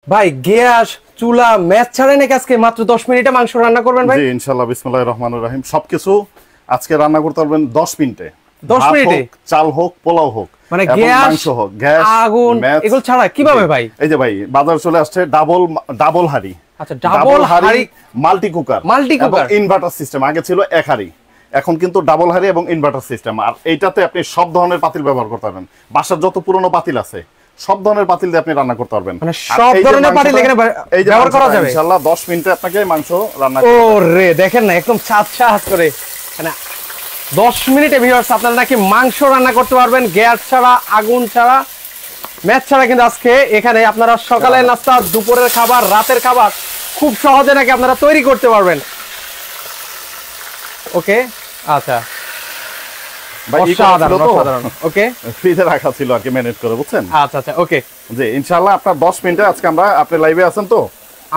ভাই গ্যাস চুলা ম্যাচ ছাড়াই নাকি আজকে মাত্র 10 মিনিটে মাংস রান্না করবেন ভাই? জি ইনশাআল্লাহ, বিসমিল্লাহির রহমানির রহিম। সবকিছু আজকে রান্না করতে পারবেন 10 মিনিটে। 10 মিনিটে চাল হোক, পোলাও হোক, মানে গ্যাস মাংস হোক, গ্যাস আগুন এগুলো ছাড়া কিভাবে ভাই? এই যে ভাই বাজার চলে আসছে ডাবল হাড়ি। আচ্ছা, ডাবল হাড়ি, মাল্টি কুকার এবং ইনভার্টার সিস্টেম। আগে ছিল এক হাড়ি, এখন কিন্তু ডাবল হাড়ি এবং ইনভার্টার সিস্টেম। আর এইটাতে আপনি সব ধরনের পাতিল ব্যবহার করতে পারবেন। বাসার যত পুরনো পাতিল আছে সব ধরনের পাতিল দিয়ে আপনি রান্না করতে পারবেন। মানে সব ধরনের পাতিল এখানে ব্যবহার করা যাবে ইনশাআল্লাহ। 10 মিনিটে আপনাকে মাংস রান্না ওরে দেখেন না, একদম ছাত করে মানে 10 মিনিটে ভিউয়ার্স আপনারা নাকি মাংস রান্না করতে পারবেন গ্যাস ছাড়া, আগুন ছাড়া, ম্যাচ ছাড়া। কিন্তু আজকে এখানে আপনারা সকালের নাস্তা, দুপুরের খাবার, রাতের খাবার খুব সহজে নাকি আপনারা তৈরি করতে পারবেন। ওকে, আচ্ছা, ওকে, ফ্রিজে রাখা ছিল আর কি, ম্যানেজ করে, বুঝছেন? আচ্ছা আচ্ছা, ওকে জি ইনশাআল্লাহ। আপনার 10 মিনিটে আজকে আপনি লাইভে আছেন তো?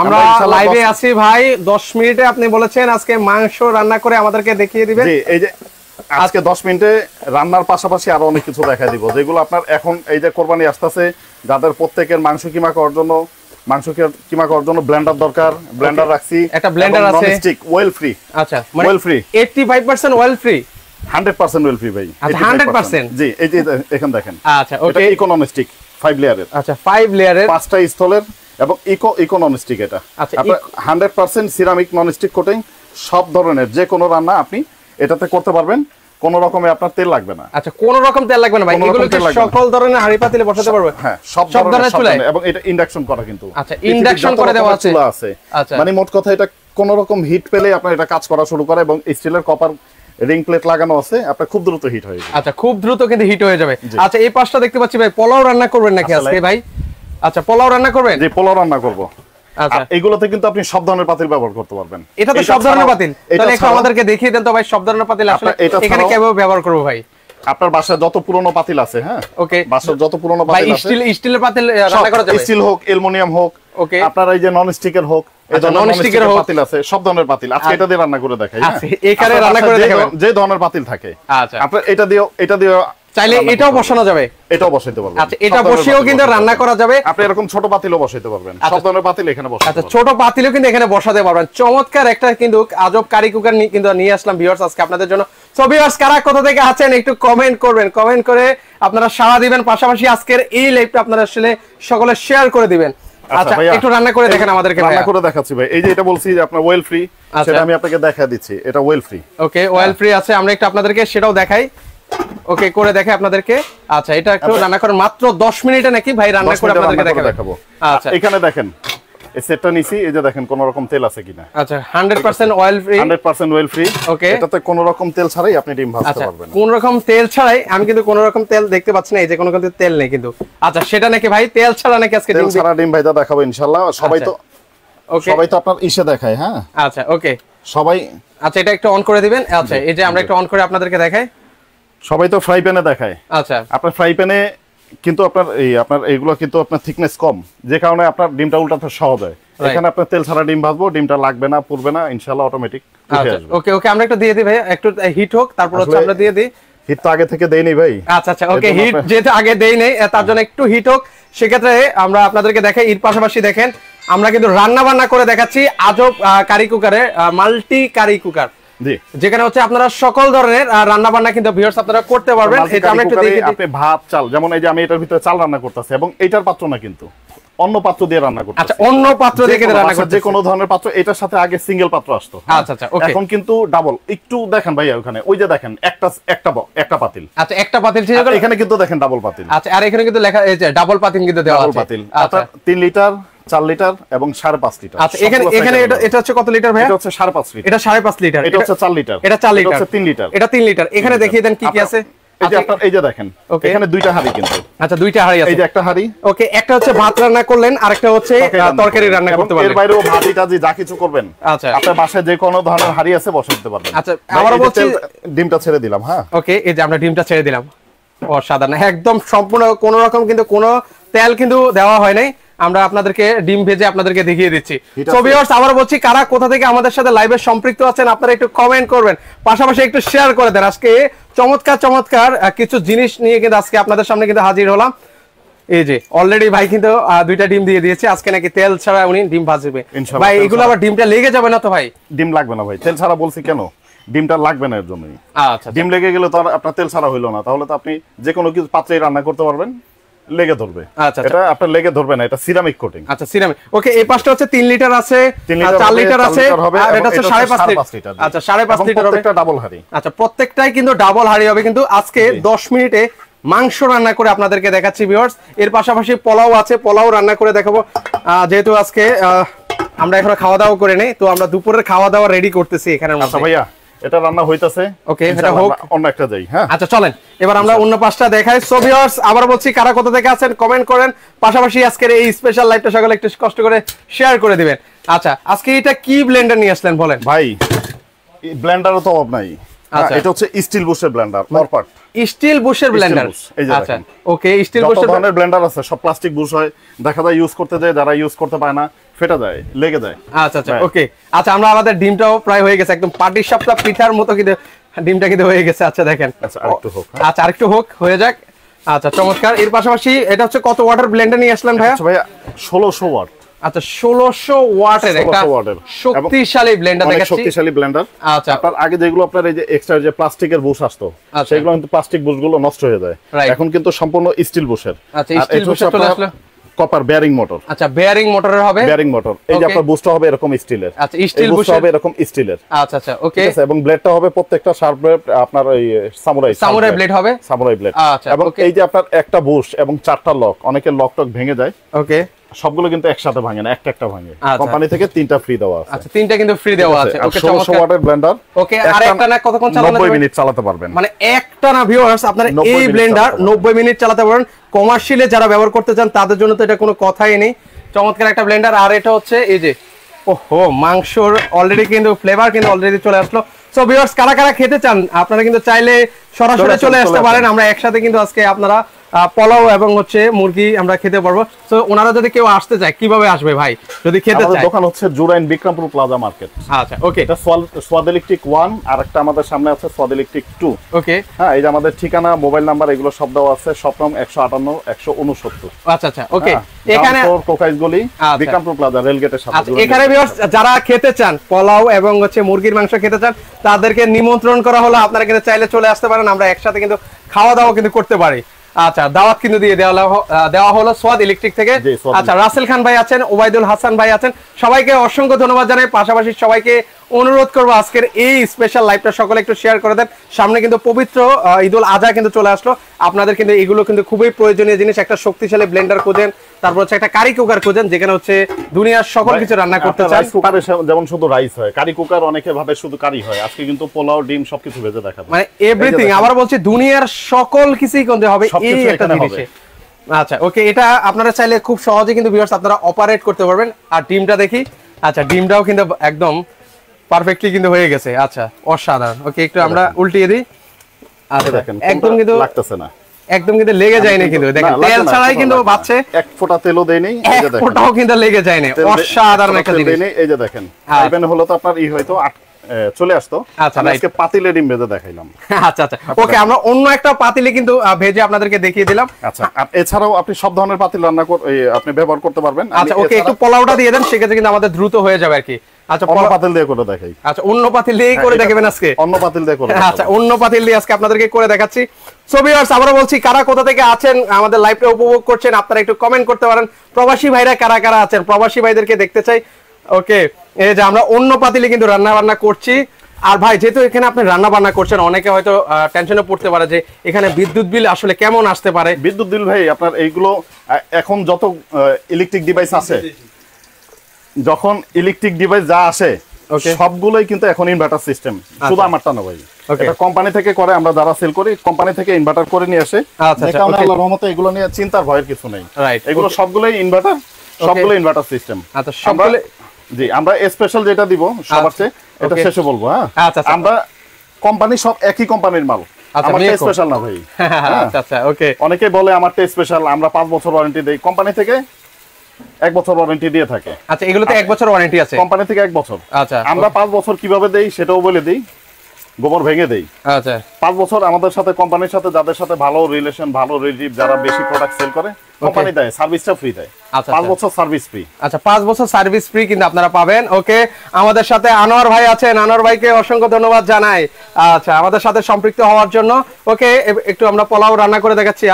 আমরা লাইভে আছি ভাই। 10 মিনিটে আপনি বলেছেন আজকে মাংস রান্না করে আমাদেরকে দেখিয়ে দিবেন। জি, এই যে আজকে 10 মিনিটে রান্নার পাশাপাশি আরো অনেক কিছু দেখাই দিব, যেগুলো আপনার এখন এই যে কোরবানি আসতেছে, যাদের প্রত্যেকের মাংস কিমা করার জন্য ব্লেন্ডার দরকার, ব্লেন্ডার রাখছি। একটা ব্লেন্ডার আছে, ননস্টিক ওয়েল ফ্রি। আচ্ছা, মানে well free 85% well free, 100% well free ভাই। আচ্ছা 100%। জি, এই যে এখানে দেখেন। আচ্ছা, ওকে, এটা ইকো ননস্টিক 5 লেয়ারের। আচ্ছা 5 লেয়ারের, 5টা স্থলের এবং ইকো ননস্টিক। এটা আচ্ছা, আপনার 100% সিরামিক ননস্টিক কোটিং। সব ধরনের যে কোনো রান্না আপনি এটাতে করতে পারবেন, কোনো রকমে আপনার তেল লাগবে না। আচ্ছা, কোনো রকম তেল লাগবে না ভাই? এগুলো কি সকল ধরনের হাঁড়ি পাতিলে বসাতে পারবে? হ্যাঁ, সব ধরনের চুলায়। এবং এটা ইন্ডাকশন করা কিন্তু। আচ্ছা, ইন্ডাকশন করে দেওয়া আছে। চুলা আছে। আচ্ছা, মানে মোট কথা এটা কোনো রকম হিট পেলে আপনার এটা কাজ করা শুরু করে, এবং স্টিলের কপার রিং প্লেট লাগানো আছে, আপনার খুব দ্রুত হিট হয়ে যাবে। আচ্ছা, খুব দ্রুত কিন্তু হিট হয়ে যাবে। আচ্ছা, এই পাশটা দেখতে পাচ্ছি ভাই, পোলাও রান্না করবেন নাকি আজকে ভাই? আচ্ছা, পোলাও রান্না করবেন? জি, পোলাও রান্না করব। আচ্ছা, এগুলোতে কিন্তু আপনি সব ধরনের পাতিল ব্যবহার করতে পারবেন। এটা তো সব ধরনের পাতিল, তাহলে একটু আমাদেরকে দেখিয়ে দেন তো ভাই সব ধরনের পাতিল আসলে এখানে কিভাবে ব্যবহার করব ভাই? আপনার বাসায় যত পুরনো পাতিল আছে, হ্যাঁ, ওকে, বাসার যত পুরনো পাতিল আছে, স্টিলের পাতিল রান্না করা যাবে, স্টিল হোক, অ্যালুমিনিয়াম হোক, ওকে, আপনার এই যে নন স্টিকের হোক, এই ধরনের নন স্টিকের পাতিল আছে, সব ধরনের পাতিল। আজকে এটা দিয়ে রান্না করে দেখাই। আচ্ছা, এখানে রান্না করে দেখাবেন যে ধরনের পাতিল থাকে। আচ্ছা, আপনার এটা দিয়ে চাইলে এটাও বসানো যাবে, এটাও বসাইতে পারবেন। আচ্ছা, এটা বসিয়েও কিন্তু রান্না করা যাবে। আপনি এরকম ছোট পাতিলও বসাইতে পারবেন, সব ধরনের পাতিল এখানে বসাতে পারবেন। আচ্ছা, ছোট পাতিলও কিন্তু এখানে বসাতে পারবেন। চমৎকার একটা কিন্তু আজব কারি কুকার কিন্তু নিয়ে আসলাম ভিউয়ার্স আজকে আপনাদের জন্য। সো ভিউয়ার্স, কারা কোথা থেকে আছেন একটু কমেন্ট করবেন, কমেন্ট করে আপনারা সাড়া দিবেন। পাশাপাশি আজকের এই লাইভটা আপনারা আসলে সকলে শেয়ার করে দিবেন। আচ্ছা, একটু রান্না করে দেখেন আমাদেরকে। রান্না করে দেখাচ্ছি ভাই। এই যে এটা বলছি যে আপনার ওয়েল ফ্রি, সেটা আমি আপনাকে দেখা দিচ্ছি। এটা ওয়েল ফ্রি। ওকে, ওয়েল ফ্রি আছে, আমরা একটু আপনাদেরকে সেটাও দেখাই। ওকে, করে দেখাই আপনাদেরকে। আচ্ছা, এটা একটু রান্না করেন মাত্র 10 মিনিটে নাকি ভাই? রান্না করে আপনাদেরকে দেখাবো। আচ্ছা, এখানে দেখেন এই সেটটা নিছি, এই যে দেখেন কোন রকম তেল আছে কিনা। আচ্ছা, 100% অয়েল ফ্রি, 100% অয়েল ফ্রি। ওকে, এটাতে কোন রকম তেল ছাড়াই আপনি ডিম ভাজতে পারবেন। কোন রকম তেল ছাড়াই? আমি কিন্তু কোন রকম তেল দেখতে পাচ্ছি না, এই যে কোন রকম তেল নেই কিন্তু। আচ্ছা, সেটা নাকি ভাই তেল ছাড়া নাকি আজকে তেল ছাড়া ডিম ভাজা দেখাবো ইনশাআল্লাহ। সবাই তো ওকে, সবাই তো আপনার ইসে দেখায়। হ্যাঁ, আচ্ছা, ওকে, সবাই। আচ্ছা, এটা একটু অন করে দিবেন। আচ্ছা, এই যে আমরা একটু অন করে আপনাদেরকে দেখাই। সবাই তো ফ্রাই প্যানে দেখায়। আচ্ছা, আপনার ফ্রাই প্যানে কিন্তু আপনার এইগুলো কিন্তু আপনার থিকনেস কম, যে কারণে আপনার ডিমটা উল্টাতে সহজ হয়। এখানে আপনার তেল ছাড়া ডিম ভাজবো, ডিমটা লাগবে না, পুড়বে না, ইনশাআল্লাহ অটোমেটিক উঠে আসবে। ওকে, ওকে, আমরা একটু দিয়ে দিই ভাই, একটু হিট হোক, তারপর হচ্ছে আমরা দিয়ে দিই। হিট তো আগে থেকে দেইনি ভাই। আচ্ছা আচ্ছা, ওকে, হিট যেহেতু আগে দেই নাই, তার জন্য একটু হিট হোক। সেক্ষেত্রে আমরা আপনাদেরকে দেখাই, এর পাশাপাশি দেখেন আমরা কিন্তু রান্না বান্না করে দেখাচ্ছি আজব কারি কুকারে, মাল্টি কারি কুকার, যেখানে হচ্ছে আপনারা সকল ধরনের রান্না বান্না কিন্তু ভিউয়ার্স আপনারা করতে পারবেন। এটা আমরা একটু দেখি। আপনি ভাত, চাল, যেমন এই যে আমি এটার ভিতরে চাল রান্না করতেছি, এবং এইটার পাত্র না কিন্তু অন্য পাত্র দিয়ে রান্না করতেছি। আচ্ছা, অন্য পাত্র দিয়ে কিন্তু রান্না করতেছি, যে কোনো ধরনের পাত্র। এটার সাথে আগে সিঙ্গেল পাত্র আসতো। আচ্ছা আচ্ছা, ওকে, এখন কিন্তু ডাবল। একটু দেখেন ভাইয়া, ওখানে ওই যে দেখেন একটা পাতিল। আচ্ছা, একটা পাতিল ছিল, এখানে কিন্তু দেখেন ডাবল পাতিল। আচ্ছা, আর এখানে কিন্তু লেখা এই যে ডাবল পাতিল কিন্তু দেওয়া আছে। ডাবল পাতিল। আচ্ছা, 3 লিটার, 4 লিটার এবং 5.5 লিটার। আচ্ছা, এখানে এটা হচ্ছে কত লিটার ভাই? এটা হচ্ছে 5.5 লিটার। এটা 5.5 লিটার। এটা হচ্ছে 4 লিটার। এটা 4 লিটার। এটা হচ্ছে 3 লিটার। এটা 3 লিটার। এখানে দেখিয়ে দেন কি কি আছে। এই যে আপনার এই যে দেখেন, এখানে দুইটা হাঁড়ি কিন্তু। আচ্ছা, দুইটা হাঁড়ি আছে। এই যে একটা হাঁড়ি, ওকে, একটা হচ্ছে ভাত রান্না করলেন, আরেকটা হচ্ছে তরকারি রান্না করতে পারবেন। এর বাইরেও ভাজিটা যা কিছু করবেন, আচ্ছা, আপনার বাসায় যে কোনো ধরনের হাঁড়ি আছে বসাতে দিতে পারবেন। আচ্ছা, আবার বলছি ডিমটা ছেড়ে দিলাম। হ্যাঁ, ওকে, এই যে আমরা ডিমটা ছেড়ে দিলাম। অসাধারণ, একদম সম্পূর্ণ কোনো রকম কিন্তু কোনো তেল কিন্তু দেওয়া হয় নাই। আমরা আপনাদেরকে ডিম ভেজে আপনাদেরকে দেখিয়ে দিচ্ছি। সো ভিউয়ার্স, আবার বলছি, কারা কোথা থেকে আমাদের সাথে লাইভে সম্পৃক্ত আছেন আপনারা একটু কমেন্ট করবেন, পাশাপাশি একটু শেয়ার করে দেন। আজকে চমৎকার চমৎকার কিছু জিনিস নিয়ে কিন্তু আজকে আপনাদের সামনে কিন্তু হাজির হলাম। এই যে অলরেডি ভাই কিন্তু দুইটা ডিম দিয়ে দিয়েছে, আজকে নাকি তেল ছাড়া উনি ডিম ভাজবে। ভাই এগুলো আবার ডিমটা লেগে যাবে না তো ভাই? ডিম লাগবে না ভাই, তেল ছাড়া বলছি কেন, ডিমটা লাগবে না এর জন্যই। আচ্ছা, ডিম লেগে গেলে তো আর আপনার তেল ছাড়া হইলো না, তাহলে তো আপনি যে কোনো কিছু পাত্রেই রান্না করতে পারবেন, লেগে ধরবে। আচ্ছা, এটা আপনার লেগে ধরবে না, এটা সিরামিক কোটিং। আচ্ছা সিরামিক। ওকে, এই পাশটা হচ্ছে 3 লিটার আছে, 4 লিটার আছে, আর এটা হচ্ছে 5.5 লিটার। আচ্ছা 5.5 লিটার হবে, প্রত্যেকটা ডাবল হাঁড়ি। আচ্ছা প্রত্যেকটাই কিন্তু ডাবল হাঁড়ি হবে। কিন্তু আজকে 10 মিনিটে মাংস রান্না করে আপনাদেরকে দেখাচ্ছি ভিউয়ার্স। এর পাশাপাশি পোলাও আছে, পোলাও রান্না করে দেখাবো। যেহেতু আজকে আমরা এখনো খাওয়া দাওয়া করে নেই, তো আমরা দুপুরের খাওয়া দাওয়া রেডি করতেছি এখানে। আচ্ছা ভাইয়া এটা রান্না হইতাছে, ওকে এটা হোক, অন্য একটা যাই। হ্যাঁ আচ্ছা চলেন এবার আমরা অন্য পাশটা দেখাই। সো ভিউয়ার্স আবার বলছি, কারা কোথা থেকে আছেন কমেন্ট করেন, পাশাপাশি আজকের এই স্পেশাল লাইভটা সকালে একটু কষ্ট করে শেয়ার করে দিবেন। আচ্ছা আজকে এটা কি ব্লেন্ডার নিয়ে আসলেন বলেন ভাই? ব্লেন্ডারও তো অভাব নাই। এটা হচ্ছে still বুশের Blender, Orpat still বুশের Blender. আচ্ছা ওকে, স্টিল বুশের ধরনের ব্লেন্ডার আছে, সব প্লাস্টিক বুশ হয়, দেখা যায় ইউজ করতে যায়, যারা ইউজ করতে পায় না ফেটে যায়, লেগে যায়। আচ্ছা আচ্ছা ওকে। আচ্ছা আমরা আমাদের ডিমটাও প্রায় হয়ে গেছে, একদম পাটি সাপটা পিঠার মতো কিন্তু ডিমটা কিন্তু হয়ে গেছে। আচ্ছা দেখেন, আচ্ছা আরেকটু হোক। আচ্ছা আরেকটু হোক, হয়ে যাক। আচ্ছা চমৎকার। এর পাশাপাশি এটা হচ্ছে কত ওয়াটের ব্লেন্ডার নিয়ে আসলেন ভাইয়া? আচ্ছা ভাইয়া 1600 ওয়াট। আচ্ছা 1600 ওয়াটের একটা শক্তিশালী ব্লেন্ডার দেখাচ্ছি। শক্তিশালী ব্লেন্ডার। আচ্ছা আপনার আগে যেগুলো আপনার এই যে এক্সট্রা যে প্লাস্টিকের বুশ আসতো, সেগুলো কিন্তু প্লাস্টিক বুশগুলো নষ্ট হয়ে যায়, এখন কিন্তু সম্পূর্ণ স্টিল বুশের। আচ্ছা স্টিল বুশের চলে আসলো, কপার বেয়ারিং মোটর। আচ্ছা বেয়ারিং মোটরের হবে, বেয়ারিং মোটর। এই যে আপনার বুশটা হবে এরকম স্টিলের। আচ্ছা স্টিল বুশ হবে এরকম স্টিলের। আচ্ছা আচ্ছা ওকে। এবং ব্লেডটা হবে প্রত্যেকটা শার্প ব্লেড, আপনার ওই সামুরাই ব্লেড হবে, সামুরাই ব্লেড। আচ্ছা এবং এই যে আপনার একটা বুশ এবং 4টা লক, অনেকের লক টক ভেঙে যায়, ওকে সবগুলো কিন্তু একসাথে ভাঙে না, একটা একটা ভাঙে। কোম্পানি থেকে 3টা ফ্রি দেওয়া আছে। আচ্ছা 3টা কিন্তু ফ্রি দেওয়া আছে। ওকে 1600 ওয়াটের ব্লেন্ডার। ওকে আর একটা না কতক্ষণ চালাতে 90 মিনিট চালাতে পারবেন, মানে একটা না ভিউয়ার্স আপনারা এই ব্লেন্ডার 90 মিনিট চালাতে পারবেন। কমার্শিয়ালে যারা ব্যবহার করতে চান তাদের জন্য তো এটা কোনো কথাই নেই, চমৎকার একটা ব্লেন্ডার। আর এটা হচ্ছে এই যে ওহো মাংসর অলরেডি কিন্তু ফ্লেভার কিন্তু অলরেডি চলে আসলো। সো ভিউয়ার্স কারা কারা খেতে চান আপনারা কিন্তু চাইলে সরাসরি চলে আসতে পারেন, আমরা একসাথে কিন্তু আজকে আপনারা পোলাও এবং হচ্ছে মুরগি আমরা খেতে পারবো। তো ওনারা যদি কেউ আসতে চায় কিভাবে আসবে ভাই যদি খেতে চায়? দোকান হচ্ছে জুরাইন বিক্রমপুর প্লাজা মার্কেট। আচ্ছা ওকে, এটা সোয়াদ ইলেকট্রিক 1 আর একটা আমাদের সামনে আছে সোয়াদ ইলেকট্রিক 2। ওকে হ্যাঁ এই যে আমাদের ঠিকানা, মোবাইল নাম্বার এগুলো সব দেওয়া আছে, শপ নং 158 169। আচ্ছা আচ্ছা ওকে। এখানে কোকাইজ গলি বিক্রমপুর প্লাজা রেলগেটের সাথে। আচ্ছা এখানে ভিউয়ার্স যারা খেতে চান পোলাও এবং হচ্ছে মুরগির মাংস খেতে চান তাদেরকে নিমন্ত্রণ করা হলো, আপনারা কিন্তু চাইলে চলে আসতে পারেন, আমরা একসাথে কিন্তু খাওয়া দাওয়া কিন্তু করতে পারি। আচ্ছা দাওয়াত কিন্তু দিয়ে দেওয়া হলো সোয়াদ ইলেকট্রিক থেকে। আচ্ছা রাসেল খান ভাই আছেন, ওবাইদুল হাসান ভাই আছেন, সবাইকে অসংখ্য ধন্যবাদ জানাই। পাশাপাশি সবাইকে অনুরোধ করবো আজকের এই স্পেশাল লাইভটা সকলে একটু শেয়ার করে দেন। সামনে কিন্তু পবিত্র ঈদুল আজহা কিন্তু চলে আসলো, আপনাদের কিন্তু এগুলো কিন্তু খুবই প্রয়োজনীয় জিনিস। একটা শক্তিশালী ব্লেন্ডার খোঁজেন, তারপর হচ্ছে একটা কারি কুকার খোঁজেন যেখানে হচ্ছে দুনিয়ার সকল কিছু রান্না করতে চান। রাইস কুকারে যেমন শুধু রাইস হয়, কারি কুকার অনেকে ভাবে শুধু কারি হয়, আজকে কিন্তু পোলাও ডিম সবকিছু ভেজে দেখাবো, মানে এভরিথিং। আবার বলছি দুনিয়ার সকল কিছুই করতে হবে এই একটা জিনিসে। আচ্ছা ওকে, এটা আপনারা চাইলে খুব সহজে কিন্তু ভিউয়ার্স আপনারা অপারেট করতে পারবেন। আর ডিমটা দেখি, আচ্ছা ডিমটাও কিন্তু একদম পারফেক্টলি কিন্তু হয়ে গেছে। আচ্ছা অসাধারণ। ওকে একটু আমরা উল্টিয়ে দিই। আচ্ছা দেখেন একদম কিন্তু লাগতেছে না, একদম কিন্তু লেগে যায়নি, কিন্তু দেখেন তেল ছাড়াই কিন্তু বাচ্চা এক ফোঁটা তেলও দেয়নি, এই যে দেখেন এক ফোঁটাও কিন্তু লেগে যায়নি, অসাধারণ একটা জিনিস। এই যে দেখেন ইভেন হলো তো আপনার হয়তো চলে আসতো। আচ্ছা আজকে পাতিলে ডিম ভেজে দেখাইলাম। আচ্ছা আচ্ছা ওকে, আমরা অন্য একটা পাতিলে কিন্তু ভেজে আপনাদেরকে দেখিয়ে দিলাম। আচ্ছা এছাড়াও আপনি সব ধরনের পাতিল রান্না আপনি ব্যবহার করতে পারবেন। আচ্ছা ওকে, একটু পোলাওটা দিয়ে দেন, সেক্ষেত্রে কিন্তু আমাদের দ্রুত হয়ে যাবে আর কি। আচ্ছা অন্য পাতিল দিয়ে করে দেখাই। আচ্ছা অন্য পাতিল দিয়ে করে দেখাবেন আজকে, অন্য পাতিল দিয়ে করে। আচ্ছা অন্য পাতিল দিয়ে আজকে আপনাদেরকে করে দেখাচ্ছি। সো ভিউয়ার্স আমরা বলছি কারা কোথা থেকে আছেন আমাদের লাইভটা উপভোগ করছেন আপনারা একটু কমেন্ট করতে পারেন। প্রবাসী ভাইরা কারা কারা আছেন, প্রবাসী ভাইদেরকে দেখতে চাই। ওকে এই যে আমরা অন্য পাতিলে কিন্তু রান্না বান্না করছি। আর ভাই যেহেতু এখানে আপনি রান্না বান্না করছেন, অনেকে হয়তো টেনশনে পড়তে পারে যে এখানে বিদ্যুৎ বিল আসলে কেমন আসতে পারে। বিদ্যুৎ বিল ভাই আপনার এইগুলো এখন যত ইলেকট্রিক ডিভাইস আছে, যখন ইলেকট্রিক ডিভাইস যা আসে সবগুলোই কিন্তু এখন ইনভার্টার সিস্টেম, শুধু আমারটা না ভাই, এটা কোম্পানি থেকে করে, আমরা যারা সেল করি কোম্পানি থেকে ইনভার্টার করে নিয়ে আসে। আল্লাহর রহমতে এগুলো নিয়ে চিন্তার ভয়ের কিছু নেই, এগুলো সবগুলোই ইনভার্টার, সবগুলো ইনভার্টার সিস্টেম। আচ্ছা সবগুলো জি, আমরা স্পেশাল যেটা দিব সবার চেয়ে এটা শেষে বলবো। হ্যাঁ আমরা কোম্পানি সব একই কোম্পানির মাল, আমারটা স্পেশাল না ভাই। আচ্ছা আচ্ছা ওকে, অনেকে বলে আমারটা স্পেশাল, আমরা 5 বছর ওয়ারেন্টি দেই, কোম্পানি থেকে 1 বছর ওয়ারেন্টি দিয়ে থাকে। আচ্ছা এগুলোতে 1 বছর ওয়ারেন্টি আছে কোম্পানি থেকে 1 বছর। আচ্ছা আমরা 5 বছর কিভাবে দেই সেটাও বলে দেই। গোবর ভেঙে দেই। আচ্ছা 5 বছর আমাদের সাথে কোম্পানির সাথে যাদের সাথে ভালো রিলেশন, ভালো রিলেটিভ, যারা বেশি প্রোডাক্ট সেল করে, কোম্পানি দেয় সার্ভিসটা ফ্রি দেয়। 5 বছর সার্ভিস ফ্রি। আচ্ছা 5 বছর সার্ভিস ফ্রি কিন্তু আপনারা পাবেন। ওকে, আমাদের সাথে আনোয়ার ভাই আছেন, আনোয়ার ভাইকে অসংখ্য ধন্যবাদ জানাই। আচ্ছা, আমাদের সাথে সম্পৃক্ত হওয়ার জন্য। ওকে, একটু আমরা পোলাও রান্না করে দেখাচ্ছি।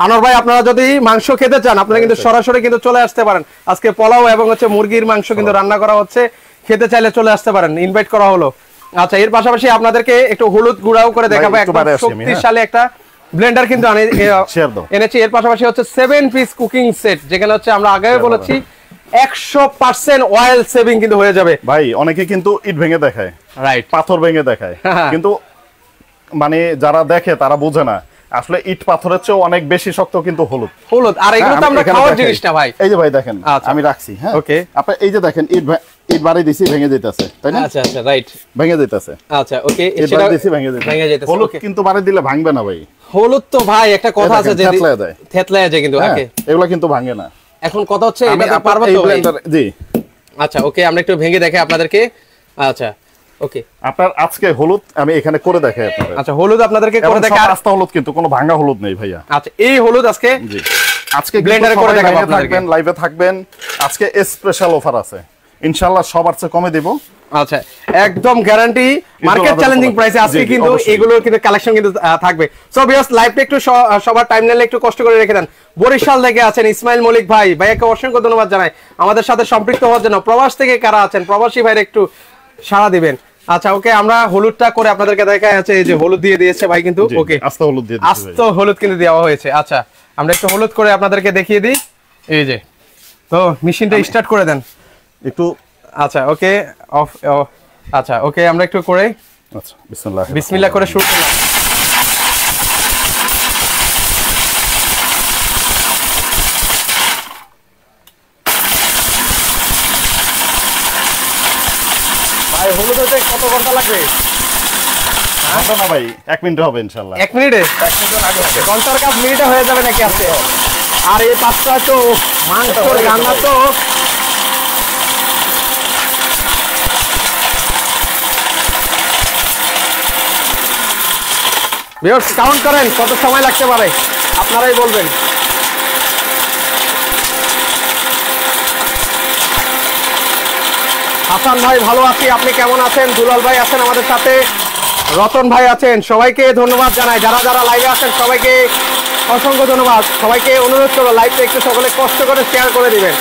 আনোয়ার ভাই, আপনারা যদি মাংস খেতে চান আপনারা কিন্তু সরাসরি কিন্তু চলে আসতে পারেন। আজকে পোলাও এবং হচ্ছে মুরগির মাংস কিন্তু রান্না করা হচ্ছে, খেতে চাইলে চলে আসতে পারেন, ইনভাইট করা হলো। আচ্ছা, এর পাশাপাশি আপনাদেরকে একটু হলুদ গুঁড়াও করে দেখাবো, একদম শক্তিশালী একটা ব্লেন্ডার কিন্তু এনেছি। এর পাশাপাশি হচ্ছে 7 পিস কুকিং সেট, যেখানে হচ্ছে আমরা আগে বলেছি 100% অয়েল সেভিং কিন্তু হয়ে যাবে। ভাই অনেকে কিন্তু ইট ভেঙে দেখায়, রাইট, পাথর ভেঙে দেখায়, কিন্তু মানে যারা দেখে তারা বোঝে না আসলে ইট পাথরের চেয়ে অনেক বেশি শক্ত কিন্তু হলুদ। আর এগুলো তো আমরা খাওয়ার জিনিস না ভাই। এই যে ভাই দেখেন, আমি রাখছি, হ্যাঁ ওকে, আপনি এই যে দেখেন ইট বাড়ি দিছি, ভেঙে যাইতাছে, তাই না? আচ্ছা আচ্ছা, রাইট, ভেঙে যাইতাছে। আচ্ছা ওকে, ইট বাড়ি দিছি, ভেঙে যাইতাছে। হলুদ কিন্তু বাড়ি দিলে ভাঙবে না ভাই। হলুদ তো ভাই একটা কথা আছে যে থেতলায় যায় কিন্তু, ওকে, এগুলা কিন্তু ভাঙে না। এখন কথা হচ্ছে এটা পারবো তো ভাই? জি আচ্ছা ওকে, আমরা একটু ভেঙে দেখাই আপনাদেরকে। আচ্ছা ওকে, আপনার আজকে হলুদ আমি এখানে করে দেখাই আপনাদের। আচ্ছা, হলুদ আপনাদেরকে করে দেখাই, আর আস্তা হলুদ কিন্তু কোনো ভাঙা হলুদ নেই ভাইয়া। আচ্ছা, এই হলুদ আজকে ব্লেন্ডারে করে দেখাবো আপনাদেরকে, লাইভে থাকবেন। আজকে স্পেশাল অফার আছে, ইনশাআল্লাহ সবার চেয়ে কমে দেব। আচ্ছা, একদম গ্যারান্টি, মার্কেট চ্যালেঞ্জিং প্রাইসে আজকে কিন্তু এগুলোর কিন্তু কালেকশন কিন্তু থাকবে। সো ভিউয়ার্স, লাইভটা একটু সবার টাইমলাইনে একটু কষ্ট করে রেখে দেন। বরিশাল থেকে আছেন ইসমাইল মলিক ভাই, ভাইয়াকে অসংখ্য ধন্যবাদ জানাই আমাদের সাথে সম্পৃক্ত হওয়ার জন্য। প্রবাস থেকে কারা আছেন, প্রবাসী ভাইরা একটু সাড়া দিবেন। আচ্ছা ওকে, আমরা হলুদটা করে আপনাদেরকে দেখাই। আছে এই যে হলুদ দিয়ে দিয়েছে ভাই কিন্তু, ওকে, আস্ত হলুদ কিন্তু দেওয়া হয়েছে। আচ্ছা, আমরা একটু হলুদ করে আপনাদেরকে দেখিয়ে দিই। এই যে, তো মেশিনটা স্টার্ট করে দেন একটু। আচ্ছা ওকে, অফ। আচ্ছা ওকে, আমরা একটু করে, আচ্ছা বিসমিল্লাহ করে শুরু করলাম। ভাই হলুদ হতে কত ঘন্টা লাগবে? না ভাই, 1 মিনিট হবে ইনশাআল্লাহ। 1 মিনিটে? 1 মিনিট আগে হবে। ঘন্টার কাজ মিনিটে হয়ে যাবে নাকি আজকে? আর এই পাঁচটা তো মাংসের রান্না তো ভিউয়ার্স কাউন্ট করেন কত সময় লাগতে পারে, আপনারাই বলবেন। হাসান ভাই ভালো আছি, আপনি কেমন আছেন? দুলাল ভাই আছেন আমাদের সাথে, রতন ভাই আছেন, সবাইকে ধন্যবাদ জানাই। যারা যারা লাইভে আছেন সবাইকে অসংখ্য ধন্যবাদ। সবাইকে অনুরোধ করবো লাইভটা একটু সকলে কষ্ট করে শেয়ার করে দিবেন।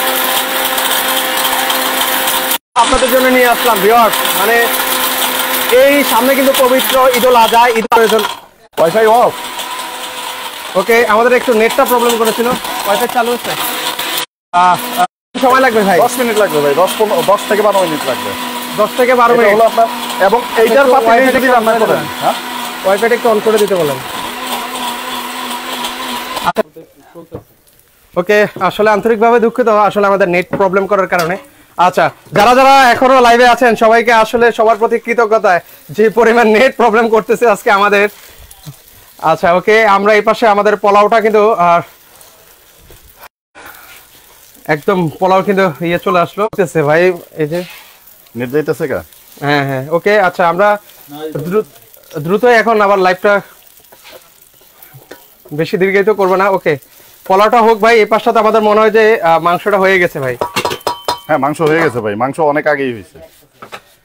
আপনাদের জন্য নিয়ে আসলাম ভিউয়ার্স, মানে এই সামনে কিন্তু পবিত্র ঈদুল আজহা, ওয়াইফাই অফ। ওকে, আমাদের একটু নেটটা প্রবলেম করেছিল, ওয়াইফাই চালু হচ্ছে। সময় লাগবে ভাই? 10 মিনিট লাগবে ভাই, 10 থেকে 12 মিনিট লাগবে। 10 থেকে 12 মিনিট হলো আপনার। এবং এইটার পাশে যদি রান্না করেন, হ্যাঁ ওয়াইফাইটা একটু অন করে দিতে বলেন। ওকে, আসলে আন্তরিকভাবে দুঃখিত, আসলে আমাদের নেট প্রবলেম করার কারণে। আচ্ছা, যারা যারা এখনো লাইভে আছেন সবাইকে আসলে সবার প্রতি কৃতজ্ঞতা, যে পরিমাণ নেট প্রবলেম করতেছে আজকে আমাদের। আচ্ছা ওকে, আমরা এই পাশে আমাদের পোলাওটা কিন্তু একদম পোলাও কিন্তু ইয়ে চলে আসলো ভাই, এই যে নেট যাইতেছে কা। হ্যাঁ হ্যাঁ ওকে। আচ্ছা, আমরা দ্রুতই এখন আবার লাইভটা বেশি দীর্ঘায়িত করবো না। ওকে, পোলাওটা হোক ভাই। এই পাশটাতে আমাদের মনে হয় যে মাংসটা হয়ে গেছে ভাই। হ্যাঁ, মাংস হয়ে গেছে ভাই, মাংস অনেক আগেই হয়েছে।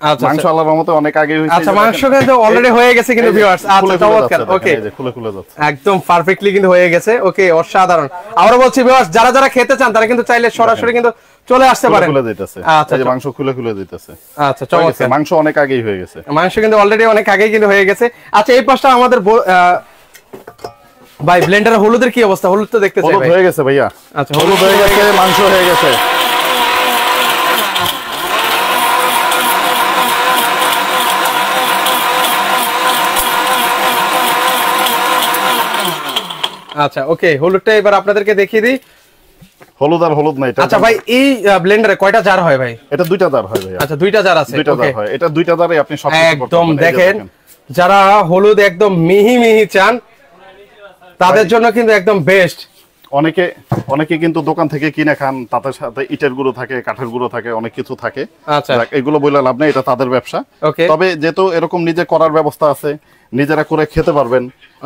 আচ্ছা, মাংস আল্লাহর রহমতে অনেক আগেই হয়েছে। আচ্ছা, মাংস কিন্তু অলরেডি হয়ে গেছে কিন্তু ভিউয়ার্স। আচ্ছা, চমৎকার। ওকে, এই যে খুলে যাচ্ছে, একদম পারফেক্টলি কিন্তু হয়ে গেছে। ওকে, অসাধারণ। আবারো বলছি ভিউয়ার্স, যারা যারা খেতে চান তারা কিন্তু চাইলে সরাসরি কিন্তু চলে আসতে পারেন। খুলে দিতেছে। আচ্ছা, এই যে মাংস খুলে দিতেছে। আচ্ছা, চমৎকার। মাংস অনেক আগেই হয়ে গেছে, মাংস কিন্তু অলরেডি অনেক আগেই কিন্তু হয়ে গেছে। আচ্ছা, এই পাশটা আমাদের ভাই ব্লেন্ডারে হলুদের কি অবস্থা? হলুদ তো দেখতে চাই ভাই। হলুদ হয়ে গেছে ভাইয়া। আচ্ছা, হলুদ হয়ে গেছে, মাংস হয়ে গেছে। আচ্ছা ওকে, হলুদটা এবার আপনাদেরকে দেখিয়ে দিই। হলুদ আর হলুদ নাই। আচ্ছা ভাই, এই ব্লেন্ডারে কয়টা জার হয় ভাই? এটা 2টা জার হয় ভাই। আচ্ছা, 2টা জার আছে। 2টা জার হয়, এটা 2টা জারে আপনি সব কিছু করতে একদম পারবেন। দেখেন, যারা হলুদ একদম মিহি মিহি চান তাদের জন্য কিন্তু একদম বেস্ট। অনেকে কিন্তু দোকান থেকে কিনে খান, তাদের সাথে ইটের গুঁড়ো থাকে, কাঠের গুঁড়ো থাকে, অনেক কিছু থাকে। আচ্ছা, এগুলো বলে লাভ নেই, এটা তাদের ব্যবসা। তবে যেহেতু এরকম নিজে করার ব্যবস্থা আছে, নিজেরা করে খেতে পারবেন।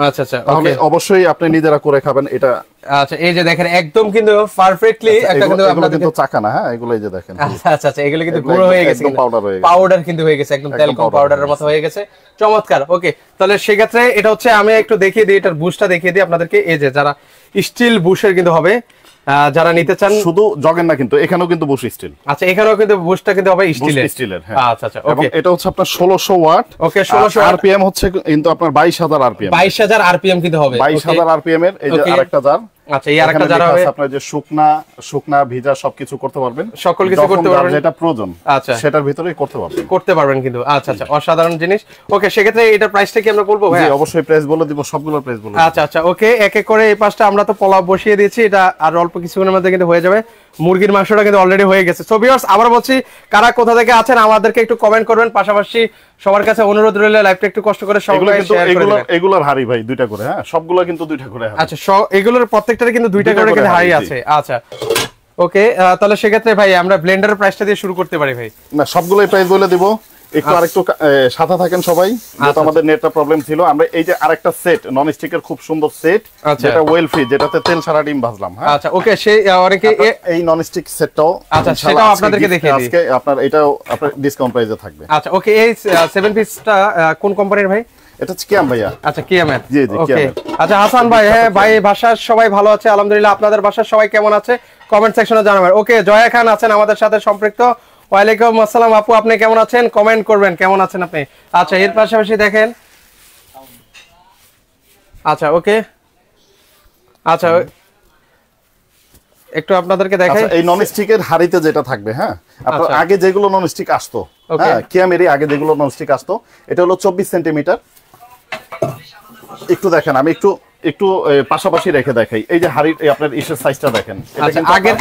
আচ্ছা আচ্ছা, তাহলে অবশ্যই আপনি নিজেরা করে খাবেন এটা। আচ্ছা, এই যে দেখেন একদম কিন্তু পারফেক্টলি একটা কিন্তু আপনাদের কিন্তু চাকা না, হ্যাঁ এগুলো এই যে দেখেন। আচ্ছা আচ্ছা আচ্ছা, এগুলো কিন্তু গুঁড়ো হয়ে গেছে, পাউডার কিন্তু হয়ে গেছে, একদম তেলকম পাউডারের মতো হয়ে গেছে। চমৎকার। ওকে, তাহলে সেক্ষেত্রে এটা হচ্ছে আমি একটু দেখিয়ে দিই, এটার বুশটা দেখিয়ে দিই আপনাদেরকে। এই যে যারা স্টিল বুশের কিন্তু হবে, যারা নিতে চান, শুধু জগেন না কিন্তু এখানেও কিন্তু বুশ স্টিল। আচ্ছা, এখানেও কিন্তু বুশটা কিন্তু হবে স্টিলের। হ্যাঁ, আচ্ছা আচ্ছা, ওকে। এটা হচ্ছে আপনার 1600 ওয়াট। ওকে, 1600 আরপিএম হচ্ছে কিন্তু আপনার 22000 আরপিএম। 22000 আরপিএম কিন্তু হবে, 22000 আরপিএম এর। এই যে আরেকটা জার। আচ্ছা, এই আরেকটা জার হবে আপনার যে শুকনা ভিজা সবকিছু করতে পারবেন, সকল কিছু করতে পারবেন, যেটা প্রয়োজন আচ্ছা সেটার ভিতরেই করতে পারবেন কিন্তু। আচ্ছা আচ্ছা, অসাধারণ জিনিস। ওকে, সেক্ষেত্রে এটার প্রাইসটা কি আমরা বলবো ভাই? জি, অবশ্যই প্রাইস বলে দিব, সবগুলোর প্রাইস বলে। আচ্ছা আচ্ছা, ওকে। এক এক করে এই পাশটা আমরা তো পোলাও বসিয়ে দিয়েছি, এটা আর অল্প কিছুক্ষণের মধ্যে কিন্তু হয়ে যাবে। মুরগির মাংসটা কিন্তু অলরেডি হয়ে গেছে। সো ভিউয়ার্স, আবার বলছি, কারা কোথা থেকে আছেন আমাদেরকে একটু কমেন্ট করবেন। পাশাপাশি সবার কাছে অনুরোধ রইল, লাইভটা একটু কষ্ট করে সবাই শেয়ার করে দিবেন। এগুলোর হাড়ি ভাই দুইটা করে, হ্যাঁ সবগুলো কিন্তু দুইটা করে। আচ্ছা, এগুলোর প্রত্যেকটারে কিন্তু দুইটা করে কিন্তু হাড়ি আছে। আচ্ছা, ওকে। তাহলে সেক্ষেত্রে ভাই আমরা ব্লেন্ডারের প্রাইসটা দিয়ে শুরু করতে পারি ভাই? না, সবগুলোই প্রাইস বলে দিব, একটু আরেকটু সাথে থাকেন সবাই, যেহেতু আমাদের নেটটা প্রবলেম ছিল। আমরা এই যে আরেকটা সেট নন স্টিকের খুব সুন্দর সেট, যেটা ওয়েল ফ্রি, যেটাতে তেল ছাড়া ডিম ভাজলাম। আচ্ছা, ওকে। সেই অনেকে এই নন স্টিক সেটটাও, আচ্ছা সেটাও আপনাদেরকে দেখিয়ে দিই। আজকে আপনার এটাও আপনার ডিসকাউন্ট প্রাইসে থাকবে। আচ্ছা, ওকে। এই 7 পিসটা কোন কোম্পানির ভাই? এটা হচ্ছে কিয়াম ভাইয়া। আচ্ছা, কিয়ামের। জি জি, কিয়ামের। আচ্ছা, হাসান ভাই, হ্যাঁ ভাই, বাসার সবাই ভালো আছে আলহামদুলিল্লাহ। আপনাদের বাসার সবাই কেমন আছে কমেন্ট সেকশনে জানাবেন। ওকে, জয়া খান আছেন আমাদের সাথে সম্পৃক্ত। ওয়ালাইকুম আসসালাম আপু, আপনি কেমন আছেন? কমেন্ট করবেন কেমন আছেন আপনি। আচ্ছা, এর পাশাপাশি দেখেন। আচ্ছা, ওকে। আচ্ছা, একটু আপনাদেরকে দেখাই। এই নন স্টিকের হাড়িতে যেটা থাকবে, হ্যাঁ আপনার আগে যেগুলো নন স্টিক আসতো, হ্যাঁ কিয়ামেরই আগে যেগুলো নন স্টিক আসতো, এটা হলো 24 সেন্টিমিটার। একটু দেখেন, আমি একটু পাশাপাশি রেখে দেখাই। এই যে হাড়ির আপনার ইসের সাইজটা দেখেন। আচ্ছা,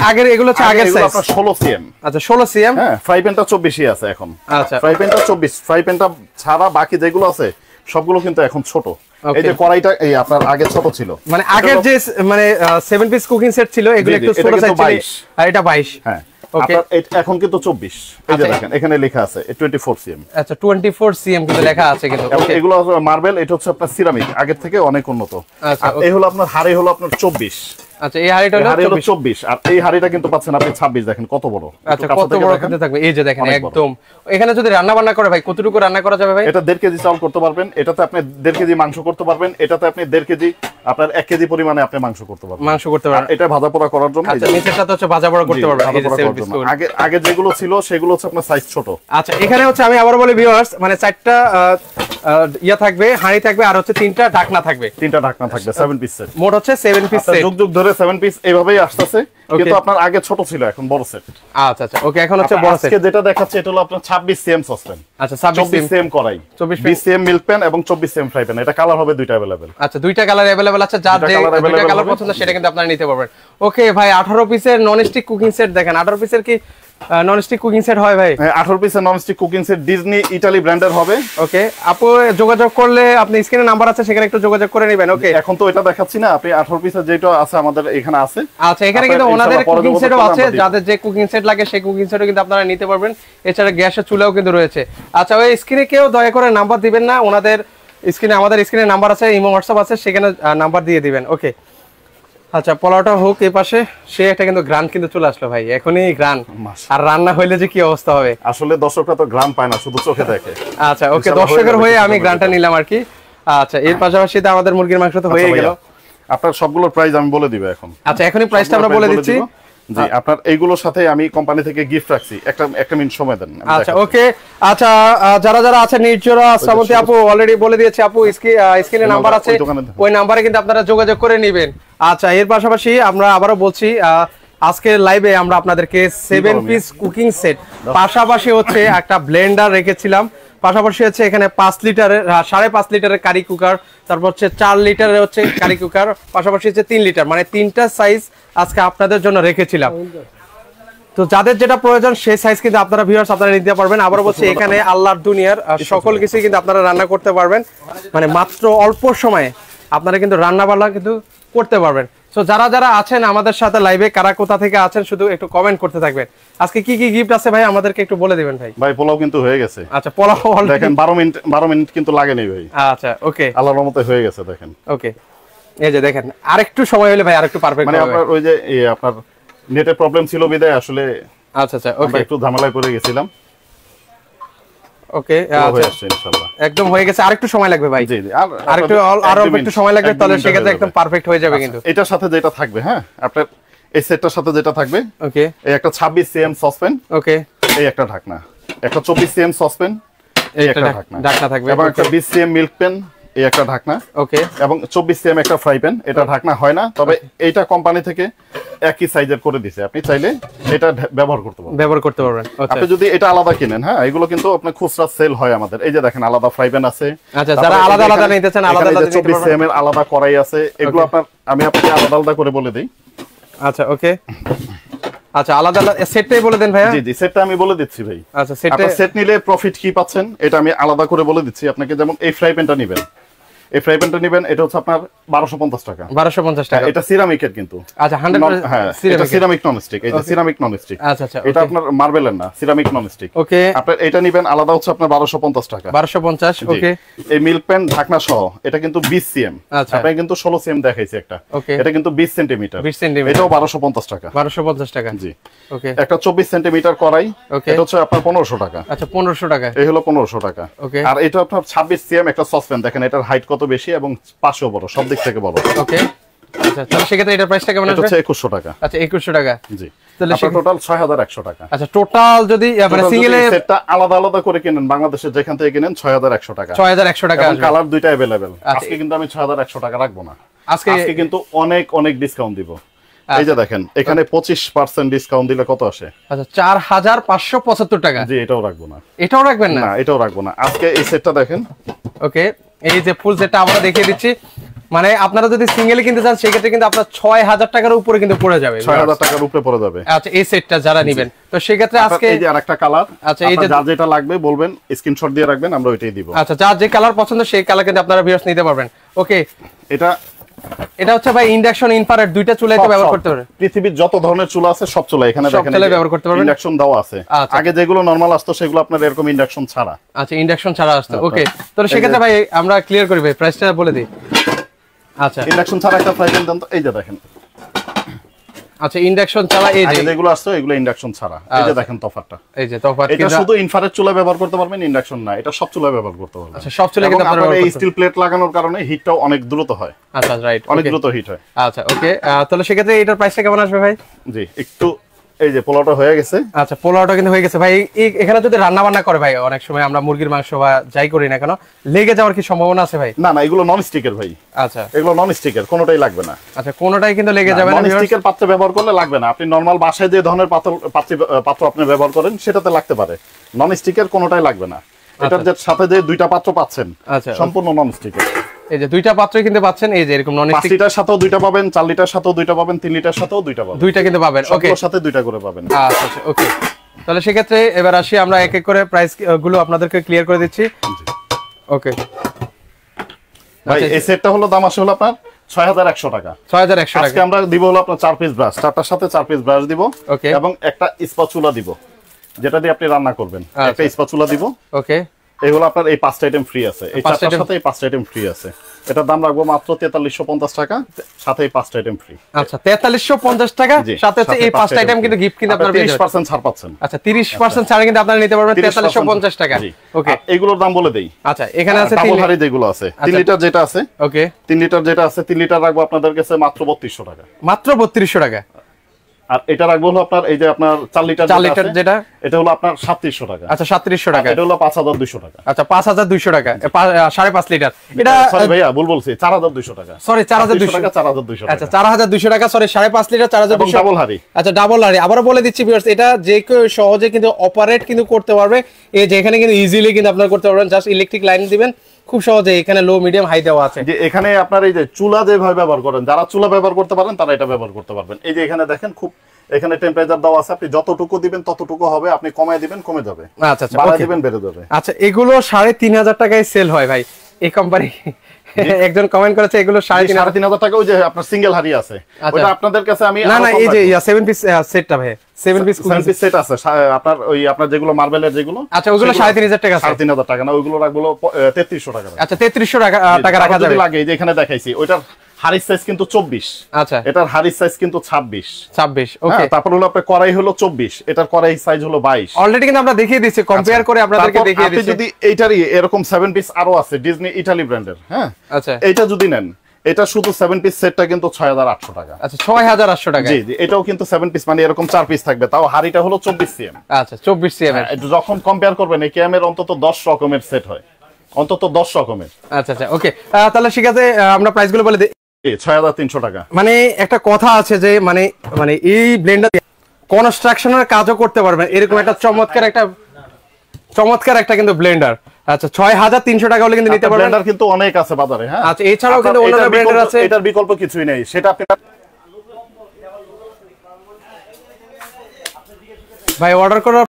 আগের এগুলো হচ্ছে আগের সাইজ, আপনার 16 সিএম। আচ্ছা, 16 সিএম। হ্যাঁ, ফ্রাই প্যানটা 24ই আছে এখন। আচ্ছা, ফ্রাই প্যানটা 24, ফ্রাই প্যানটা ছাড়া বাকি যেগুলো আছে সবগুলো কিন্তু এখন ছোট। এই যে কড়াইটা এই আপনার আগে ছোট ছিল, মানে আগের যে মানে 7 পিস কুকিং সেট ছিল এগুলো একটু ছোট সাইজ ছিল, আর এটা 22। হ্যাঁ, ওকে। এখন কিন্তু 24। এই যে দেখেন এখানে লেখা আছে 24 সিএম। আচ্ছা, 24 সিএম কিন্তু লেখা আছে কিন্তু। ওকে, এগুলো মার্বেল, এটা হচ্ছে আপনার সিরামিক, আগের থেকে অনেক উন্নত। আচ্ছা, এই হলো আপনার হাড়ি হলো আপনার 24। আচ্ছা, এই হাড়িটা হলো 24, আর এই হাড়িটা কিন্তু পাচ্ছেন আপনি 26। দেখেন কত বড়। আচ্ছা, কত বড় কিন্তু থাকবে। এই যে দেখেন একদম। এখানে যদি রান্না বান্না করে ভাই, কতটুকু রান্না করা যাবে ভাই? এটা 1.5 কেজি চাল করতে পারবেন, এটাতে আপনি 1.5 কেজি মাংস করতে পারবেন, এটাতে আপনি 1.5 কেজি আপনার 1 কেজি পরিমাণে আপনি মাংস করতে পারবেন। এটা ভাজা পোড়া করার জন্য। আচ্ছা, নিচেরটা তো হচ্ছে ভাজা পোড়া করতে পারবেন। এই যে 7 পিস আগে যেগুলো ছিল সেগুলো হচ্ছে আপনার সাইজ ছোট। আচ্ছা, এখানে হচ্ছে আমি আবার বলি ভিউয়ার্স, মানে 4টা ইয়া থাকবে, হাঁড়ি থাকবে, আর হচ্ছে 3টা ঢাকনা থাকবে। 3টা ঢাকনা থাকবে, 7 পিস সেট। মোট হচ্ছে 7 পিস সেট। যুগ ধরে 7 পিস এইভাবেই আসছে, কিন্তু আপনার আগে ছোট ছিল, এখন বড় সেট। আচ্ছা আচ্ছা, ওকে। এখন হচ্ছে বড় সেট। আজকে যেটা দেখাচ্ছে এটা হলো আপনার 26 সিএম সসপ্যান। আচ্ছা, 24 সিএম কড়াই, 24 সিএম মিল্ক প্যান এবং 24 সিএম ফ্রাই প্যান। এটা কালার হবে দুইটা अवेलेबल। আচ্ছা, দুইটা কালার अवेलेबल আছে, যার যে দুইটা কালার পছন্দ সেটা কিন্তু আপনারা নিতে পারবেন। ওকে ভাই, 18 পিসের নন স্টিক কুকিং সেট দেখেন। 18 পিসের কি নন স্টিক কুকিং সেট হয় ভাই? 18 পিসের non stick cooking set Disney Italy ব্র্যান্ডের হবে। ওকে, আপু যোগাযোগ করলে আপনি স্ক্রিনে নাম্বার আছে, সেখানে একটু যোগাযোগ করে নেবেন। ওকে, এখন তো এটা দেখাচ্ছি না, আপনি 18 পিসের যেটা আছে আমাদের এখানে আছে। আচ্ছা, এখানে কিন্তু ওনাদের কুকিং সেটও আছে, যাদের যে কুকিং সেট লাগে সেই কুকিং সেটও কিন্তু আপনারা নিতে পারবেন। এছাড়া গ্যাসের চুলাও কিন্তু রয়েছে। আচ্ছা, ওই স্ক্রিনে কেউ দয়া করে নাম্বার দিবেন না, ওনাদের স্ক্রিনে, আমাদের স্ক্রিনে নাম্বার আছে, ইমো হোয়াটসঅ্যাপ আছে, সেখানে নাম্বার দিয়ে দিবেন। ওকে, আচ্ছা, পোলাওটা হোক এই পাশে। সে একটা কিন্তু গ্রান কিন্তু চলে আসলো ভাই, এখনই গ্রান। আর রান্না হইলে যে কি অবস্থা হবে। আসলে দর্শকরা তো গ্রান পায় না, শুধু চোখে দেখে। আচ্ছা, ওকে, দর্শকের হয়ে আমি গ্রানটা নিলাম আর কি। আচ্ছা, এর পাশাপাশি আমাদের মুরগির মাংস তো হয়ে গেল। আপনার সবগুলোর প্রাইস আমি বলে দিব এখন। আচ্ছা, এখনই প্রাইসটা আমরা বলে দিচ্ছি। জি, আপনার এইগুলো সাথে আমি কোম্পানি থেকে গিফট রাখছি, একটা মিনিট সময় দেন। আচ্ছা, ওকে। আচ্ছা, যারা আছে নির্জরা শ্রাবন্তী আপু অলরেডি বলে দিয়েছে, আপু স্ক্রিনে নাম্বার আছে, ওই নাম্বারে কিন্তু আপনারা যোগাযোগ করে নেবেন। আচ্ছা, এর পাশাপাশি আমরা আবারও বলছি, আজকের লাইভে আমরা আপনাদেরকে 7 পিস কুকিং সেট, পাশাপাশি হচ্ছে একটা ব্লেন্ডার রেখেছিলাম, পাশাপাশি হচ্ছে এখানে 5 লিটারের 5.5 লিটারের কারি কুকার, তারপর হচ্ছে 4 লিটারের হচ্ছে কারি কুকার, পাশাপাশি হচ্ছে 3 লিটার, মানে 3টা সাইজ আজকে আপনাদের জন্য রেখেছিলাম। তো যাদের যেটা প্রয়োজন সেই সাইজ কিন্তু আপনারা ভিউয়ার্স আপনারা নিতে পারবেন। আবার বলছি, এখানে আল্লাহর দুনিয়ার সকল কিছু কিন্তু আপনারা রান্না করতে পারবেন, মানে মাত্র অল্প সময়ে আপনারা কিন্তু রান্না বান্না কিন্তু করতে পারবেন। সো যারা যারা আছেন আমাদের সাথে লাইভে, কারা কোথা থেকে আছেন শুধু একটু কমেন্ট করতে থাকবেন। আজকে কি কি গিফট আছে ভাই আমাদেরকে একটু বলে দিবেন ভাই। ভাই পোলাও কিন্তু হয়ে গেছে। আচ্ছা পোলাও দেখেন 12 মিনিট কিন্তু লাগেনি ভাই। আচ্ছা ওকে, আল্লাহর রহমতে হয়ে গেছে দেখেন। ওকে এই যে দেখেন আরেকটু সময় হলে ভাই আরেকটু পারফেক্ট মানে আপনার ওই যে আপনার নেটের প্রবলেম ছিল বিদায় আসলে। আচ্ছা আচ্ছা ওকে, একটু ঝামেলায় পড়ে গেছিলাম। ওকে আচ্ছা ইনশাআল্লাহ একদম হয়ে গেছে, আরেকটু সময় লাগবে ভাই। জি জি আরেকটু আর অল্প একটু সময় লাগবে, তাহলে সেক্ষেত্রে একদম পারফেক্ট হয়ে যাবে। কিন্তু এটার সাথে যেটা থাকবে, হ্যাঁ আপনার এই সেটটার সাথে যেটা থাকবে, ওকে এই একটা 26 সিএম সসপ্যান, ওকে এই একটা ঢাকনা, একটা 24 সিএম সসপ্যান, এই একটা ঢাকনা থাকবে, এবং একটা 20 সিএম মিল্ক প্যান, এই একটা ঢাকনা, ওকে এবং 24 সিএম একটা ফ্রাই প্যান। এটা ঢাকনা হয় না, তবে এইটা কোম্পানি থেকে একই সাইজের করে দিয়েছে, আপনি চাইলে এটা ব্যবহার করতে পারবেন। আপনি যদি এটা আলাদা কিনেন, হ্যাঁ এগুলো কিন্তু আপনার খুচরা সেল হয় আমাদের। এই যে দেখেন আলাদা ফ্রাই প্যান আছে। আচ্ছা যারা আলাদা আলাদা নিতে চান আলাদা আলাদা 24 সিএম এর আলাদা কড়াই আছে। এগুলো আমি আপনাকে আলাদা আলাদা করে বলে দেই। আচ্ছা ওকে, আচ্ছা আলাদা আলাদা সেটটাই বলে দেন ভাইয়া। জি জি সেটটা আমি বলে দিচ্ছি ভাই। আচ্ছা সেট নিলে প্রফিট কি পাচ্ছেন এটা আমি আলাদা করে বলে দিচ্ছি আপনাকে। যেমন এই ফ্রাই প্যানটা নেবেন, এটা হচ্ছে আপনার 1250 টাকা। 1250 টাকা। এটা সিরামিকের কিন্তু। আচ্ছা 100% হ্যাঁ এটা সিরামিক ননস্টিক। এই যে সিরামিক ননস্টিক। আচ্ছা আচ্ছা এটা আপনার মার্বেলের না, সিরামিক ননস্টিক। ওকে আপনি এটা নেবেন আলাদা হচ্ছে আপনার 1250 টাকা। 1250 ওকে। এই মিল্ক প্যান ঢাকনা সহ এটা কিন্তু 20 সিএম। আচ্ছা আপনি কিন্তু 16 সিএম দেখাইছি একটা। এটা কিন্তু 20 সেন্টিমিটার। 20 সেন্টিমিটার। এটাও 1250 টাকা। 1250 টাকা। জি ওকে। একটা 24 সেন্টিমিটার কড়াই, এটা হচ্ছে আপনার 1500 টাকা। আচ্ছা 1500 টাকা। এই হলো 1500 টাকা। ওকে। আর এটা আপনার 26 সিএম একটা সসপ্যান, দেখেন এটার হাইট কত বেশি এবং পাশেও বড়, সব দিক থেকে বড়। ওকে আচ্ছা তাহলে সেক্ষেত্রে এটার প্রাইসটা কেমন আসবে? এটা হচ্ছে 2100 টাকা। আচ্ছা 2100 টাকা। জি তাহলে আপনার টোটাল 6100 টাকা। আচ্ছা টোটাল যদি মানে সিঙ্গেলে সেটটা আলাদা আলাদা করে কিনেন, বাংলাদেশে যেখান থেকে কিনেন 6100 টাকা। 6100 টাকা আসবে। কালার দুইটা अवेलेबल। আজকে কিন্তু আমি 6100 টাকা রাখবো না, আজকে কিন্তু অনেক অনেক ডিসকাউন্ট দিব। এই যে দেখেন এখানে 25% ডিসকাউন্ট দিলে কত আসে? আচ্ছা 4575 টাকা। জি এটাও রাখবো না। এটাও রাখবেন না? না এটাও রাখবো না। আজকে এই সেটটা দেখেন। ওকে এই যে ফুল সেটটা আমরা দেখিয়ে দিচ্ছি। মানে আপনারা যদি সিঙ্গেলি কিনতে চান সেক্ষেত্রে কিন্তু আপনার 6000 টাকার উপরে কিন্তু পড়ে যাবে। 6000 টাকার উপরে পড়ে যাবে। আচ্ছা এই সেটটা যারা নেবেন তো সেক্ষেত্রে আজকে এই যে আরেকটা কালার। আচ্ছা এই যে যা যেটা লাগবে বলবেন, স্ক্রিনশট দিয়ে রাখবেন, আমরা ওইটাই দিব। আচ্ছা যার যে কালার পছন্দ সেই কালার কিন্তু আপনারা ভিউয়ার্স নিতে পারবেন। ওকে এটা হচ্ছে ভাই ইন্ডাকশন ইনফ্রারেড দুইটা চুলাই তো ব্যবহার করতে পারবেন। পৃথিবীর যত ধরনের চুলা আছে সব চুলা এখানে দেখেন ব্যবহার করতে পারবেন। ইন্ডাকশন দেওয়া আছে। আগে যেগুলো নরমাল আসতো সেগুলো আপনার এরকম ইন্ডাকশন ছাড়া। আচ্ছা ইন্ডাকশন ছাড়া আসতো। ওকে তাহলে সেক্ষেত্রে ভাই আমরা ক্লিয়ার করি ভাই প্রাইসটা বলে দিই। আচ্ছা ইন্ডাকশন ছাড়া একটা ফ্রাই প্যান দেন তো। এই যে দেখেন। আচ্ছা ইন্ডাকশন ছাড়া এই যে যেগুলো আসতো এগুলো ইন্ডাকশন ছাড়া। এই যে দেখেন তফাৎটা। এই যে তফাৎ এটা শুধু ইনফ্রারেড চুলা ব্যবহার করতে পারবেন, ইন্ডাকশন না। এটা সব চুলা ব্যবহার করতে পারবেন। আচ্ছা সব চুলা কিন্তু আপনারা এই স্টিল প্লেট লাগানোর কারণে হিটটাও অনেক দ্রুত হয়। আচ্ছা রাইট অনেক দ্রুত হিট হয়। আচ্ছা ওকে তাহলে সেক্ষেত্রে এটার প্রাইসটা কেমন আসবে ভাই? জি একটু এই যে পোলাওটা হয়ে গেছে। আচ্ছা পোলাওটা কিন্তু হয়ে গেছে ভাই। এখানে যদি রান্না বান্না করে ভাই অনেক সময় আমরা মুরগির মাংস বা যাই করি না কেন লেগে যাওয়ার কি সম্ভাবনা আছে ভাই? না না এগুলো নন স্টিকের ভাই। আচ্ছা এগুলো নন স্টিকের, কোনোটাই লাগবে না। আচ্ছা কোনোটাই কিন্তু লেগে যাবে না। নন স্টিকের পাত্র ব্যবহার করলে লাগবে না। আপনি নরমাল বাসায় যে ধরনের পাত্র আপনি ব্যবহার করেন সেটাতে লাগতে পারে। নন স্টিকের কোনোটাই লাগবে না। এটার যে সাথে যে দুইটা পাত্র পাচ্ছেন সম্পূর্ণ নন স্টিকের। এই যে দুইটা পাত্রই কিন্তু পাচ্ছেন। এই যে এরকম নন স্টিক 5 লিটার সাথেও দুইটা পাবেন, 4 লিটার সাথেও দুইটা পাবেন, 3 লিটার সাথেও দুইটা পাবেন। দুইটা কিন্তু পাবেন। ওকে সবগুলোর সাথে দুইটা করে পাবেন। আচ্ছা আচ্ছা ওকে তাহলে সেক্ষেত্রে এবার আসি আমরা এক এক করে প্রাইস গুলো আপনাদেরকে ক্লিয়ার করে দিচ্ছি। ওকে ভাই এই সেটটা হলো দাম আসে হলো আপনার 6100 টাকা। 6100 টাকা। আজকে আমরা দিব হলো আপনার 4 পিস ব্রাশ, চারটার সাথে 4 পিস ব্রাশ দিব এবং একটা স্প্যাচুলা দিব যেটা দিয়ে আপনি রান্না করবেন। একটা স্প্যাচুলা দিব। ওকে এই হলো আপনার এই 5টা আইটেম ফ্রি আছে। এই চারটার সাথে এই 5টা আইটেম ফ্রি আছে। এটার দাম রাখবো মাত্র 4350 টাকা, সাথে এই 5টা আইটেম ফ্রি। আচ্ছা 4350 টাকা সাথে হচ্ছে এই 5টা আইটেম কিন্তু গিফট কিন্তু আপনারা পেয়ে যাবেন। 30% ছাড় পাচ্ছেন। আচ্ছা 30% ছাড়ে কিন্তু আপনারা নিতে পারবেন 4350 টাকা। ওকে এগুলোর দাম বলে দেই। আচ্ছা এখানে আছে ডাবল হাড়ি যেগুলো আছে 3 লিটার যেটা আছে। ওকে 3 লিটার যেটা আছে 3 লিটার রাখবো আপনাদের কাছে মাত্র 3200 টাকা। মাত্র 3200 টাকা। আর এটা রাখবো হলো আপনার এই যে আপনার 4 লিটার যেটা এটা হলো আপনার 3700 টাকা। আচ্ছা 3700 টাকা। এটা হলো 5200 টাকা। আচ্ছা 5200 টাকা 5.5 লিটার। এটা সরি ভাইয়া ভুল বলছি 4200 টাকা। সরি 4200 টাকা 4200 টাকা। আচ্ছা 4200 টাকা সরি 5.5 লিটার 4200 ডাবল হাড়ি। আচ্ছা ডাবল হাড়ি আবারো বলে দিচ্ছি ভিউয়ার্স এটা যে কেউ সহজে কিন্তু অপারেট কিন্তু করতে পারবে। এই যে এখানে কিন্তু ইজিলি কিন্তু আপনারা করতে পারবেন। জাস্ট ইলেকট্রিক লাইন দিবেন খুব সহজে। এখানে লো মিডিয়াম হাই দেওয়া আছে। যে এখানে আপনার এই যে চুলা যেভাবে ব্যবহার করেন, যারা চুলা ব্যবহার করতে পারেন তারা এটা ব্যবহার করতে পারবেন। এই যে এখানে দেখেন খুব এখানে টেম্পারেচার দেওয়া আছে। আপনি যতটুকু দিবেন ততটুকু হবে, আপনি কমায় দিবেন কমে যাবে। আচ্ছা আচ্ছা বাড়ায় দিবেন বেড়ে যাবে। আচ্ছা এগুলো 3500 টাকায় সেল হয় ভাই। এই কোম্পানি একজন কমেন্ট করেছে এগুলো 3,500 টাকা। ওই যে আপনার সিঙ্গেল হাড়ি আছে, ওটা আপনাদের কাছে আমি না এই যে 7 পিস সেটটা ভাই 7 পিস সেট আছে আপনার, ওই আপনার যেগুলো মার্বেলের যেগুলো, আচ্ছা ওগুলো 3,500 টাকা আছে। 3,500 টাকা না, ওইগুলো রাখবো 3,300 টাকা। আচ্ছা 3,300 টাকা রাখা যাবে। লাগে এই যে এখানে দেখাইছি, ওইটার হাড়ির সাইজ কিন্তু 24। আচ্ছা এটার হাড়ির সাইজ কিন্তু 26। ওকে। তারপর হলো আপনার কড়াই হলো 24, এটার কড়াই সাইজ হলো 22। অলরেডি কিন্তু আমরা দেখিয়ে দিয়েছি, কম্পেয়ার করে আপনাদেরকে দেখিয়ে দিয়েছি। আপনি যদি এইটারই এরকম 7 পিস আরো আছে ডিজনি ইতালি ব্র্যান্ডের, হ্যাঁ আচ্ছা এইটা যদি নেন, এটা শুধু 7 পিস সেটটা কিন্তু 6,800 টাকা। আচ্ছা 6,800 টাকা। জি জি, এটাও কিন্তু 7 পিস, মানে এরকম 4 পিস থাকবে, তাও হাড়িটা হলো 24 সিএম। আচ্ছা 24 সিএম এর। যখন কম্পেয়ার করবেন এই কেএম অন্তত 10 রকমের সেট হয়, অন্তত 10 রকমের। আচ্ছা ওকে, তাহলে ঠিক আছে, আমরা প্রাইসগুলো বলে দিই। 6,300 টাকা। মানে একটা কথা আছে যে মানে এই ব্লেন্ডার কনস্ট্রাকশনের কাজও করতে পারবেন, এরকম একটা চমৎকার একটা কিন্তু ব্লেন্ডার। আচ্ছা 6,300 টাকা হলে কিন্তু নিতে পারবেন। ব্লেন্ডার কিন্তু অনেক আছে বাজারে, হ্যাঁ। আচ্ছা এছাড়াও কিন্তু অন্যান্য ব্লেন্ডার আছে, এটার বিকল্প কিছুই নেই, সেটা আপনি ভাই অর্ডার করার